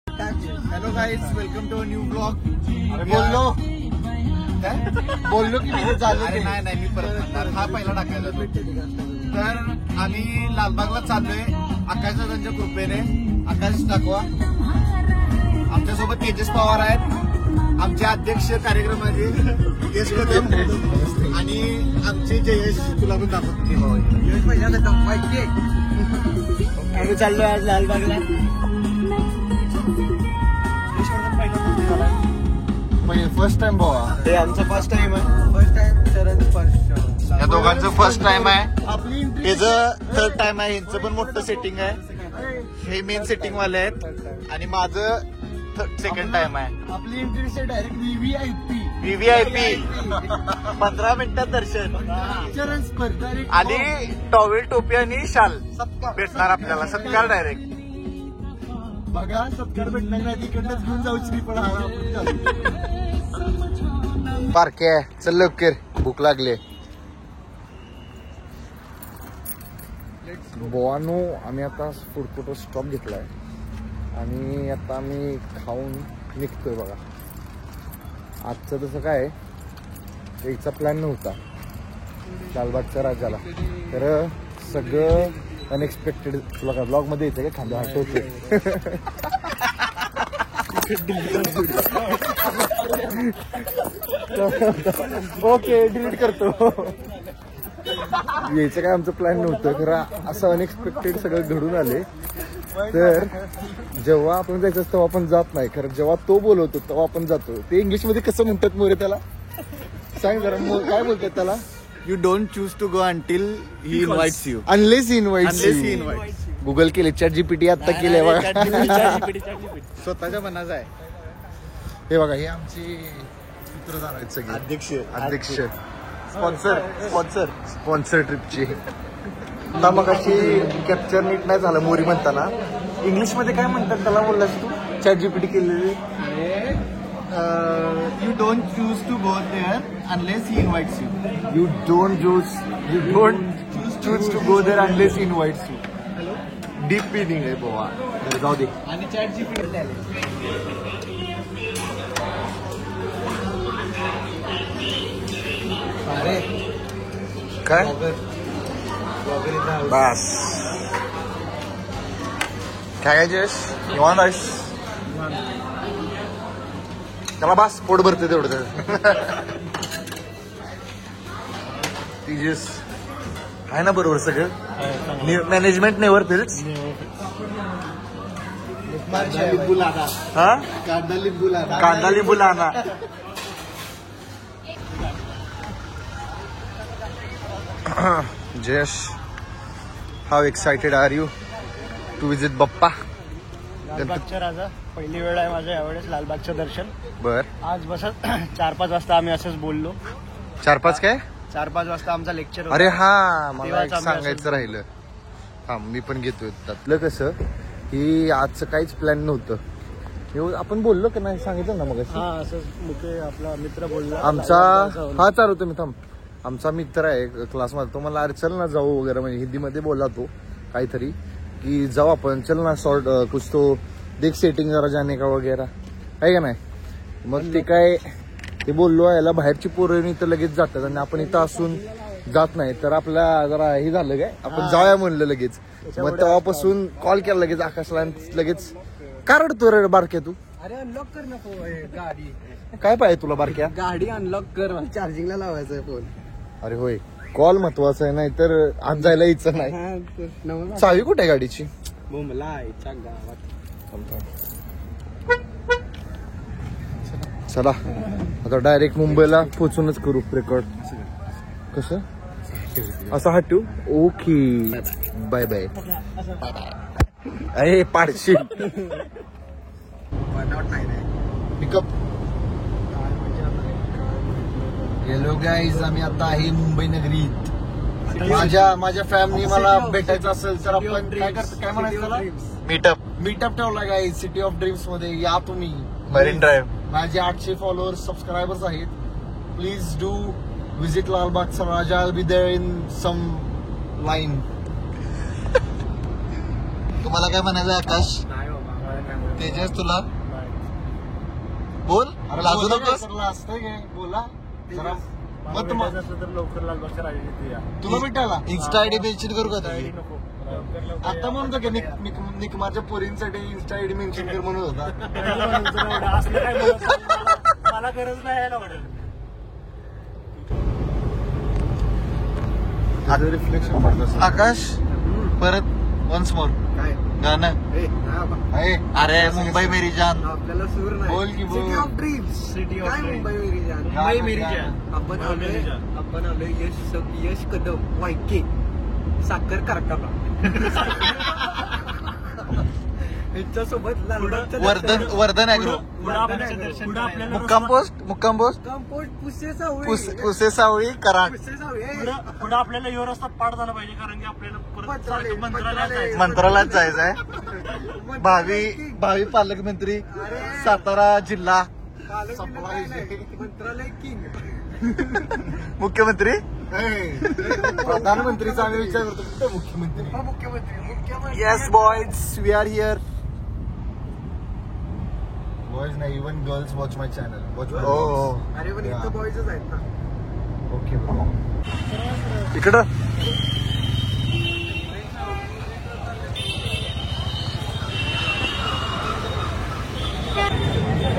Hello guys, welcome to a new blog. बोललो की मी झालं की नाही मी परत म्हणणार. हा पहिला टाकायचा तो. तर आम्ही लालबागला चाललोय आकाश दादांच्या कृपेने. आकाश दाखवा. आमच्यासोबत तेजस पवार आहेत, आमचे अध्यक्ष कार्यक्रमाचे यश कदम, आणि आमचे जयेश. तुला पण दाखवतो आम्ही चाललोय आज लालबागला. फर्स्ट टाइम भावा, हे आमचं फर्स्ट टाइम आहे. या दोघांचं फर्स्ट टाइम आहे. त्याचं थर्ड टाइम आहे. ह्यांचं पण मोठं सेटिंग आहे. हे मेन सेटिंग वाले आहेत आणि माझं सेकंड टाइम आहे. आपली एंट्री डायरेक्ट व्हीव्हीआयपी 15 मिनिटात दर्शन आणि टॉवेल, टोपी आणि शाल भेटणार आपल्याला. सत्कार डायरेक्ट. बघा, सत्कार भेटणार नाही तिकडनंच घेऊन जाऊ श्रीफळ. पार्के चल लवकर, भूक लागली. बोवानो, आम्ही आता फूड कोर्ट स्टॉप घेतलाय आणि आता आम्ही खाऊन निघतोय. बघा, आजचं तसं काय यायचा प्लॅन नव्हता लालबागच्या राजाला, तर सगळं अनएक्सपेक्टेड. तुला काय ब्लॉग मध्ये येतं का? खांदा हटवते. ओके, डिलीट करतो. यायचं काय आमचं प्लॅन नव्हतं, खरं असं अनएक्सपेक्टेड सगळं घडून आले. तर जेव्हा आपण जायचं तेव्हा आपण जात नाही, खरं जेव्हा तो बोलवतो तेव्हा आपण जातो. ते इंग्लिश मध्ये कसं म्हणतात मोरे त्याला? सांग जरा, काय बोलतात त्याला? You don't choose to go until he invites you. Unless invites. Google केले, चॅट जीपीटी आता केलंय बघा. स्वतःच्या मनाचा आहे. हे बघा, हे आमचे सूत्रधार आहेत सगळे. अध्यक्ष स्पॉन्सर ट्रिपची. आता मग अशी कॅप्चर नीट नाही झालं मोरी म्हणताना. इंग्लिश मध्ये काय म्हणतात त्याला बोललास तू? चॅट जीपीटी केलेली. You don't choose to go there unless he invites you. You don't choose to go there unless invites you. Deep meaning आहे बाबा. जाऊ दे. आणि चॅट जीपीटी काय बस काय जयेश, निवांत आहेस? त्याला बस, पोट भरते तेवढं. तेजस आहे ना बरोबर सगळं? Management never fails. हा, कांदा लिंबू लाना. Jayesh, how excited are you to visit Bappa? लालबागच्या राजा पहिली वेळ आहे माझ्या यावेळेस लालबागचं दर्शन. बर, आज बसत 4-5 वाजता आम्ही असंच बोललो. 4-5 काय? 4-5 वाजता आमचा लेक्चर. अरे हा, मला तेव्हाच एक आम्ही सांगायचं असं राहिलं. हा, मी पण घेतोय. त्यातलं कसं की आजचं काहीच प्लॅन नव्हतं. आपण बोललो की नाही, सांगितलं ना मग. हा, असंच मुके आपला मित्र बोलला. आमचा हा चालवतो मी. थांब, आमचा मित्र आहे क्लासमध्ये. तो मला अरे चल ना जाऊ वगैरे, म्हणजे हिंदीमध्ये बोलला तो काहीतरी, की जाऊ आपण, चल ना शॉर्ट कुछ तो देख सेटिंग जरा जाने का वगैरे, आहे का नाही. मग ते काय ते बोललो, याला बाहेरची पोरं इथं लगेच जातात आणि आपण इथं असून जात नाही, तर आपल्या जरा हे झालं काय, आपण जाऊया म्हणलं लगेच. मग तेव्हापासून कॉल केला लगेच आकाशला, लगेच का रडतो रे बारक्या तू? अरे अनलॉक कर ना गाडी. काय पाहिजे तुला बारक्या? गाडी अनलॉक कर, चार्जिंगला लावायचा आहे फोन. अरे होय, कॉल महत्वाचा आहे, नाही तर आज जायला यायचं नाही. चावी कुठे आहे गाडीची? गावात. चला आता डायरेक्ट मुंबईला पोहोचूनच करू रेकॉर्ड. कसं असं हा ठेवू? Okay, bye bye. अरे पाडशी पिकअप. हॅलो गाईज, आम्ही आता आहे मुंबई नगरीत. माझ्या फॅमिली मला भेटायचं असेल तर आपण काय करतो, काय म्हणायचं त्याला? मीटअप ठेवला गाईज सिटी ऑफ ड्रीम्स मध्ये. या तुम्ही. Marine Drive. माझे 800 फॉलोअर्स सबस्क्रायबर्स आहेत. Please do visit Lalbaugcha Raja. I be there in some line. तुम्हाला काय म्हणायचं आकाश? तेजस तुला बोल, लाजू नकोस. बोला जरा मग तर लवकर लालबागच्या राजाची या. तुला भेटायला इन्स्टा आयडी मेन्शन करू का तुझी? नको आता म्हणतो की निकमाच्या पोरींसाठी इन्स्टा आयडी मेन्शन कर म्हणत होता. असलं काय बोलत नाही. मला गरज नाही यायला वाटेल. रिफ्लेक्शन पडतं. आकाश परत वन्स मोर काय गाणं आहे. अरे मुंबई मेरी जान आपल्याला सूर नाही. बोल की बोल. City of dreams. City of काय Dreams. मुंबई मेरी जान. मुंबई मेरी जान. आपण आलोय यश कदम वायके साखर कारखाना यांच्यासोबत वर्धन ऍग्रो मुक्काम पोस्ट कंपोस्ट पुसे सावळी कराड पुढे आपल्याला यो रस्ता पार झाला पाहिजे कारण की आपल्याला परत सारखं मंत्रालयात जायचं. मंत्रालयात जायचंय. भावी पालकमंत्री सातारा जिल्हा मंत्रालय किंग मुख्यमंत्री प्रधानमंत्रीचा आम्ही विचार करतो. मुख्यमंत्री yes boys we are here. Boys नाही even girls watch my channel. अरे पण इथं बॉयजच आहेत ना. ओके इकडं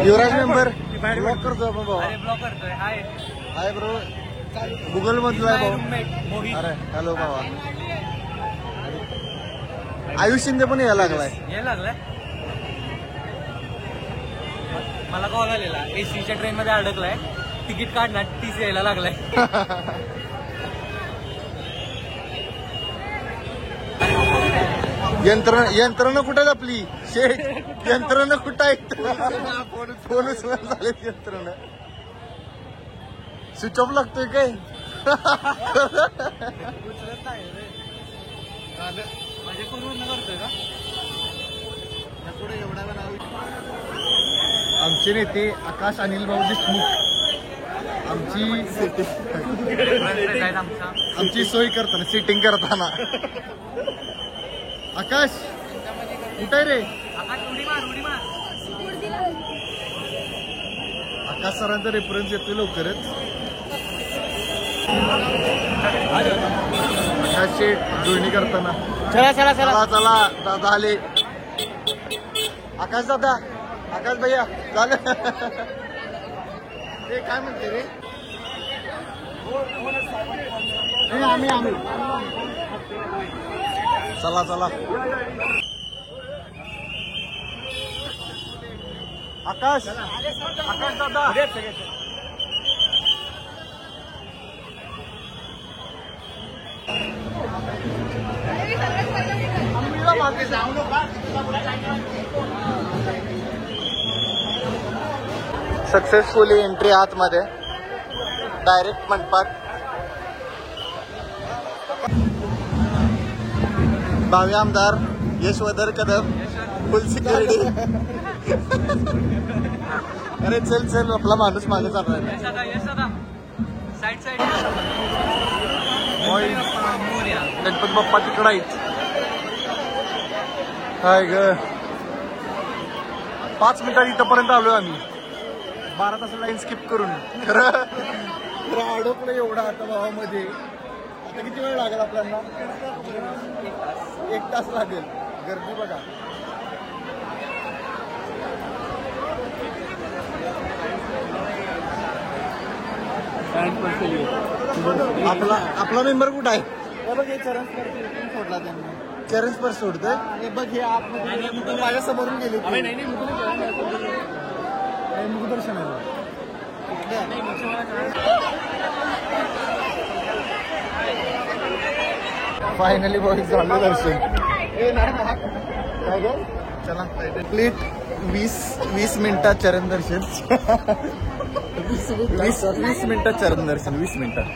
युवराज मेंबर ब्लॉक करतोय आपण भाऊ. ब्लॉक करतोय. हाय ब्रो गुगल मधला आहे भाऊ. अरे हॅलो भावा. आयुष शिंदे पण यायला लागलाय. यायला लागलाय. मला कॉल आलेला एसीच्या ट्रेन मध्ये अडकलाय तिकीट काढणार टीसी यायला लागलाय. यंत्रणा कुठे आपली शेठ यंत्रणा कुठं आहे? फोनच झाले यंत्रणा स्विच ऑफ लागतोय काय? आमचे नेते आकाश अनिल भाऊ देशमुख आमची सोय करताना सिटिंग करताना. आकाश कुठे आहे रे? आकाश सरांचा रेफरन्स येतोय लवकरच. आकाश शेठ जुळणी करताना. चला दादा आले. आकाश दादा आकाश भैया झालं. ते काय म्हणते रे? आम्ही चला आकाश दादा सक्सेसफुली एंट्री आतमध्ये डायरेक्ट मंडपात. भावी आमदार यशवंत कदम फुल सिक्युरिटी. अरे चल आपला माणूस मागे चाललाय. गणपती बाप्पा तिकडं आहेत. काय ग 5 मिनिटात इथंपर्यंत आलोय आम्ही. 12 तास लाईन स्किप करून. खरं अडकलं एवढा आता भावामध्ये. आता किती वेळ लागेल आपल्याला? 1 तास लागेल. गर्दी बघा. आपला मेंबर कुठं आहे? सोडला त्यांनी. चरण स्पर्श सोडतोय. हे बघ हे आतमध्ये माझ्या समोरून गेले. मुखदर्शन आहे. फायनली बॉय झालं दर्शन. चला कंप्लीट 20 मिनिटात चरण दर्शन. 20 मिनिटात चरण दर्शन. 20 मिनिटात.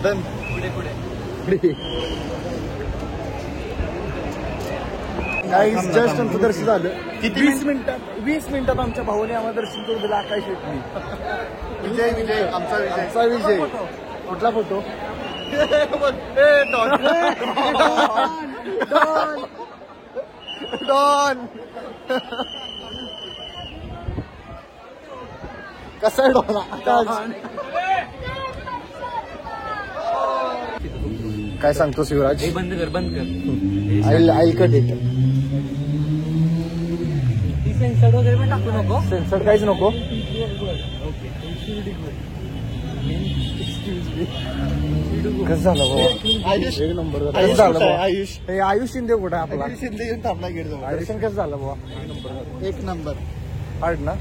डन. पुढे जस्ट आमचं दर्शन झालं. किती 20 मिनिटात आमच्या भावाने आम्हाला दर्शन करून दिलं. आकाश शेट्टी. विजय आमचा विजय. कुठला फोटो? डॉन कसा आहे डॉन आकाश काय सांगतो शिवराज हे बंद कर आईल कट इट ती सेन्सर वगैरे पण टाकू नको सेन्सर काहीच नको कसं झालं बाबा आयुष एक नंबर आयुष कसं झालं कुठं आहे? बाबा आयुष हे आयुष शिंदे कुठं आहे आपला शिंदे येऊन थांबला गेट जवळ आयुष्यन कसं झालं बाबा एक नंबर हार्ड ना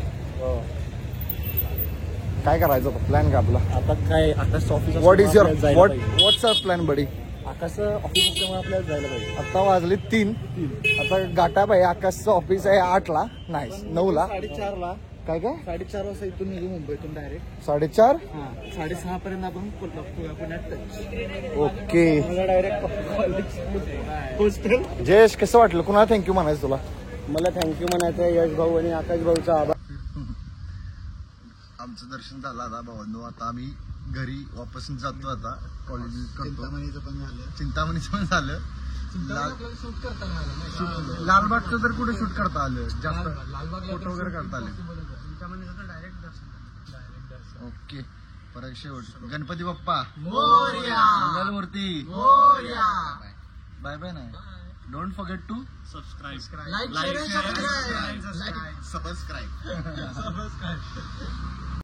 काय करायचं प्लॅन का आपला आता काय Akash office what is your what's our plan buddy Akash office असल्यामुळे आपल्याला जायला पाहिजे आता वाजले 3 आता गाठा भाई आकाशचं ऑफिस आहे 8ला नाही 9ला 4:30ला काय काय 4:30 वाजता इथून निघू मुंबईतून डायरेक्ट 4:30 6:30 पर्यंत आपण पुण्यात touch okay direct hostel Jayesh कसं वाटलं कुणाला थँक्यू म्हणायचं तुला मला थँक्यू म्हणायचं आहे यश भाऊ आणि आकाश भाऊचा आभार आमचं दर्शन झालं आता भावांनो आता आम्ही घरी वापस जातो आता कॉलेज चिंतामणीचं पण झालं चिंतामणीचं पण झालं लालबागचं तर कुठे शूट करता आलं जास्त फोटो वगैरे करता आले ओके परत शेवट गणपती बाप्पा मंगलमूर्ती बाय बाय नाही don't forget to subscribe subscribe